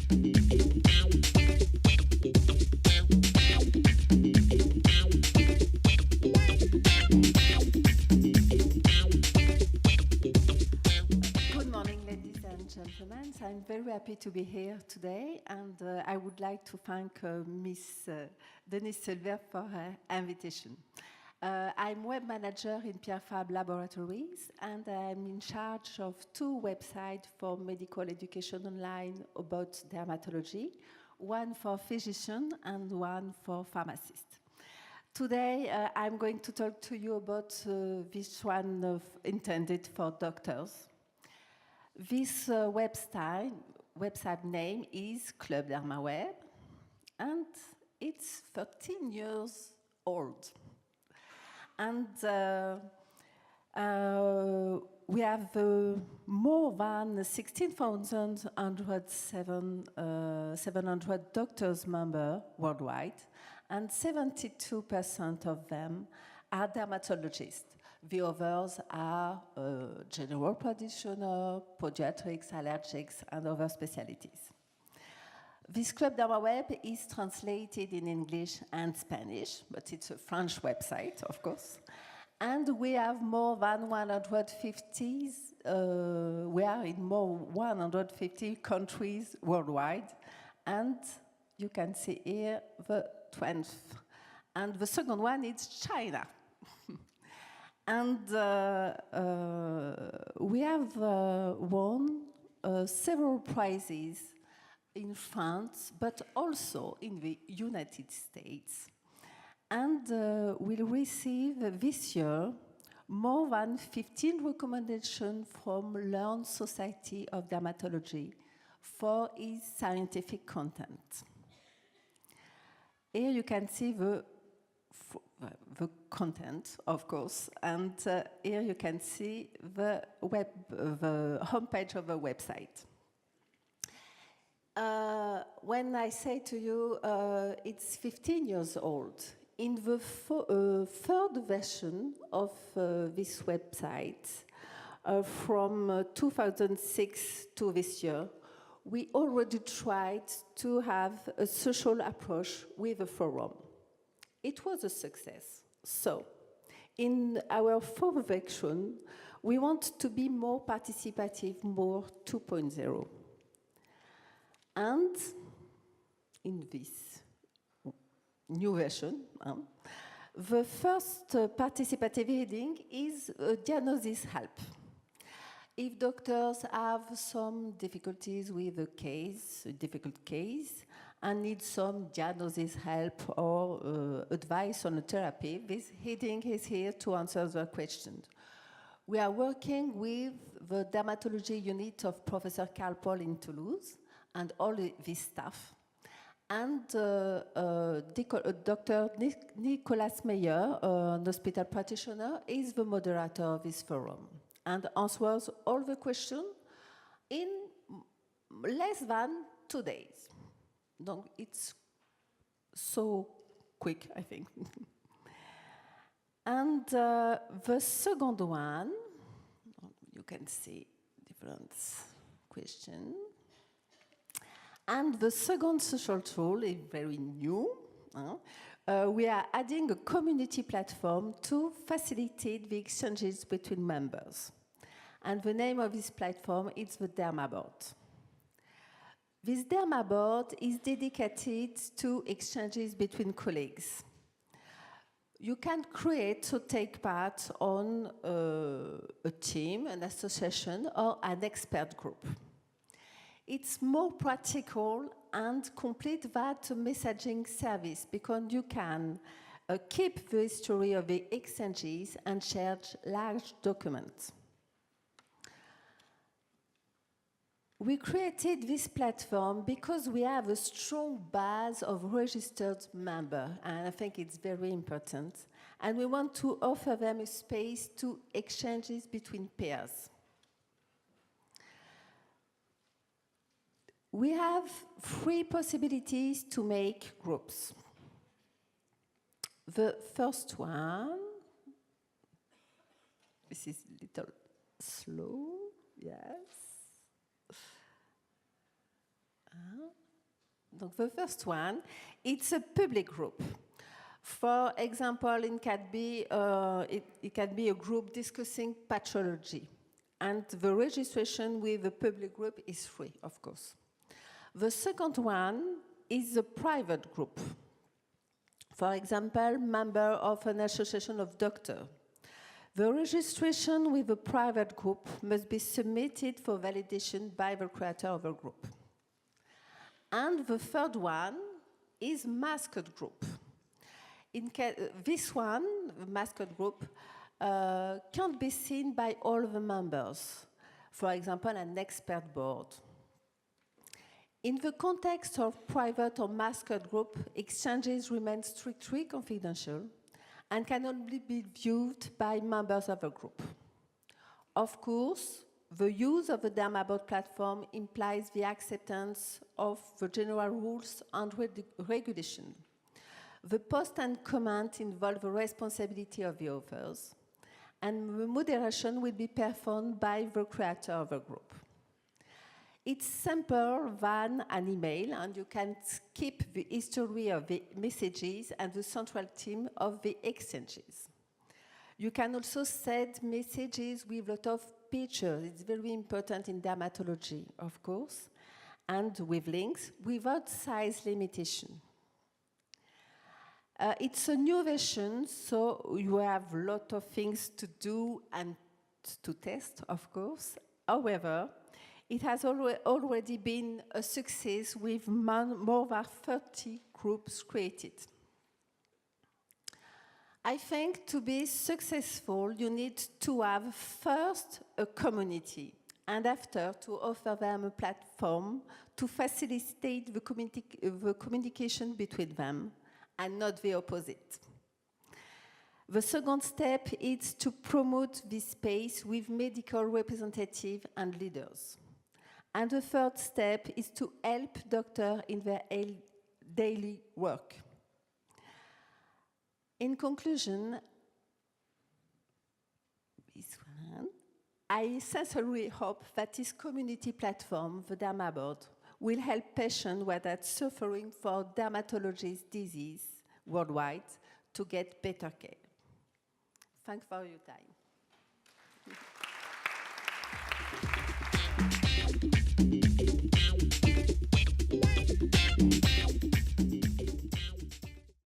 Gentlemen, I'm very happy to be here today, and I would like to thank Miss Denise Silver for her invitation. I'm web manager in PeerFab Laboratories, and I'm in charge of 2 websites for medical education online about dermatology, one for physicians and one for pharmacists. Today, I'm going to talk to you about this one intended for doctors. This website name is Club Dermaweb, and it's 13 years old. And we have more than 16,700 doctors members worldwide, and 72% of them are dermatologists. The others are general practitioners, podiatrics, allergics, and other specialties. This Club Dermaweb is translated in English and Spanish, but it's a French website, of course. And we have more than 150, we are in more 150 countries worldwide. And you can see here the 12th. And the second one is China. And we have won several prizes in France, but also in the United States. And we'll receive this year more than 15 recommendations from Learned Society of Dermatology for its scientific content. Here you can see the content, of course, and here you can see the homepage of the website. When I say to you it's 15 years old, in the third version of this website, from 2006 to this year, we already tried to have a social approach with the forum. It was a success. So, in our fourth version, we want to be more participative, more 2.0. And in this new version, the first participative heading is diagnosis help. If doctors have some difficulties with a difficult case, and need some diagnosis help or advice on a therapy, this heading is here to answer the question. We are working with the dermatology unit of Professor Karl Paul in Toulouse and all this staff. And Dr. Nicolas Meyer, an hospital practitioner, is the moderator of this forum and answers all the questions in less than 2 days. Donc, it's so quick, I think. And the second one, you can see different questions. And the second social tool is very new. We are adding a community platform to facilitate the exchanges between members. And the name of this platform is the Dermaboard. This Dermaboard is dedicated to exchanges between colleagues. You can create or take part on a team, an association, or an expert group. It's more practical and complete that messaging service because you can keep the history of the exchanges and share large documents. We created this platform because we have a strong base of registered members, and I think it's very important. And we want to offer them a space to exchanges between peers. We have 3 possibilities to make groups. The first one, this is a little slow, yes. Donc the first one, it's a public group. For example, it can be a group discussing pathology. And the registration with the public group is free, of course. The second one is a private group. For example, member of an association of doctors. The registration with a private group must be submitted for validation by the creator of a group. And the third one is mascot group. This one, the mascot group, can't be seen by all the members. For example, an expert board. In the context of private or mascot group, exchanges remain strictly confidential and can only be viewed by members of a group. Of course, the use of the Dermaweb platform implies the acceptance of the general rules and regulation. The post and comment involve the responsibility of the authors, and the moderation will be performed by the creator of a group. It's simpler than an email, and you can keep the history of the messages and the central theme of the exchanges. You can also send messages with a lot of pictures. It's very important in dermatology, of course, and with links without size limitation. It's a new version, so you have a lot of things to do and to test, of course. However, it has already been a success with more than 30 groups created. I think to be successful, you need to have first a community, and after to offer them a platform to facilitate the communication between them, and not the opposite. The second step is to promote this space with medical representatives and leaders. And the third step is to help doctors in their daily work. In conclusion, I sincerely hope that this community platform, the Dermaweb, will help patients who are suffering for dermatology disease worldwide to get better care. Thanks for your time.